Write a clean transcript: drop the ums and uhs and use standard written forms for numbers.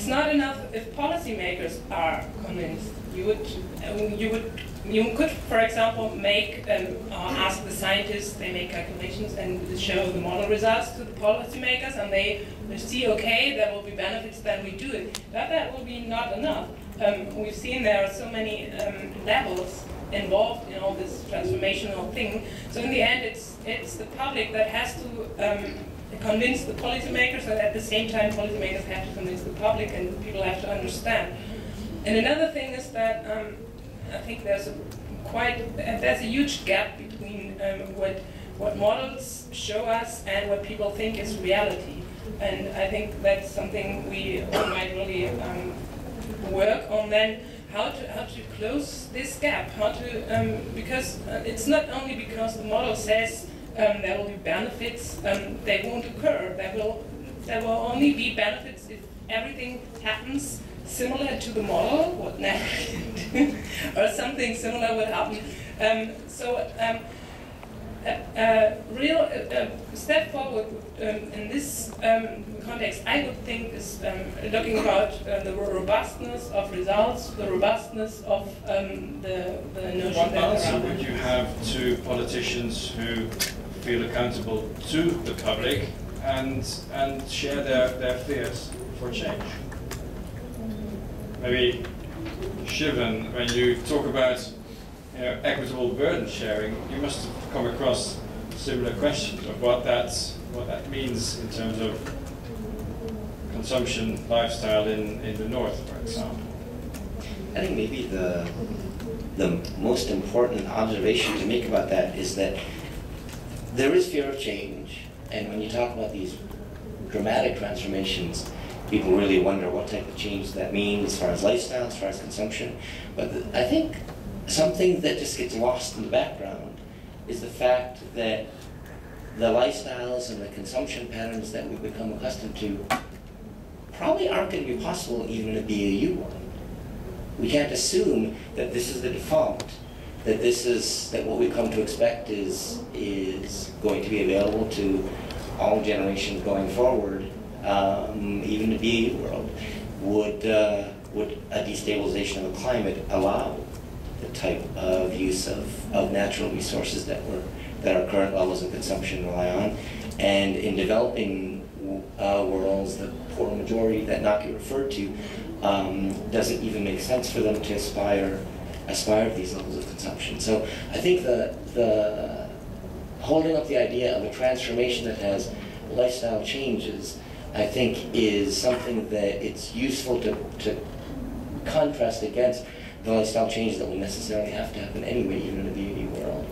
it's not enough if policymakers are convinced. You could, for example, make ask the scientists. They make calculations and show the model results to the policymakers, and they see, okay, there will be benefits, then we do it. But that will be not enough. We've seen there are so many levels involved in all this transformational thing. So in the end, it's the public that has to convince the policymakers, and at the same time, policymakers have to convince the public, and people have to understand. And another thing is that I think there's a huge gap between what models show us and what people think is reality. And I think that's something we all might really work on then. How to close this gap? How to because it's not only because the model says there will be benefits, they won't occur. There will only be benefits if everything happens similar to the model, what never or something similar would happen. A real step forward in this context, I would think, is looking about the robustness of results, the robustness of the notion. What answer would you have to politicians who feel accountable to the public and share their fears for change? Maybe, Sivan, when you talk about equitable burden sharing, you must have come across similar questions of what that means in terms of consumption lifestyle in the north, for example. I think maybe the most important observation to make about that is that there is fear of change, and when you talk about these dramatic transformations, people really wonder what type of change that means as far as lifestyle, as far as consumption. But I think something that just gets lost in the background is the fact that the lifestyles and the consumption patterns that we've become accustomed to probably aren't going to be possible even in a BAU world. We can't assume that this is the default, that what we've come to expect is going to be available to all generations going forward. Even the BAU world, would a destabilization of the climate allow the type of use of natural resources that our current levels of consumption rely on? And in developing worlds, the poor majority that Naki referred to, doesn't even make sense for them to aspire to these levels of consumption. So I think the holding up the idea of a transformation that has lifestyle changes, I think, is something that it's useful to contrast against the lifestyle changes that will necessarily have to happen anyway, even in a BAU world.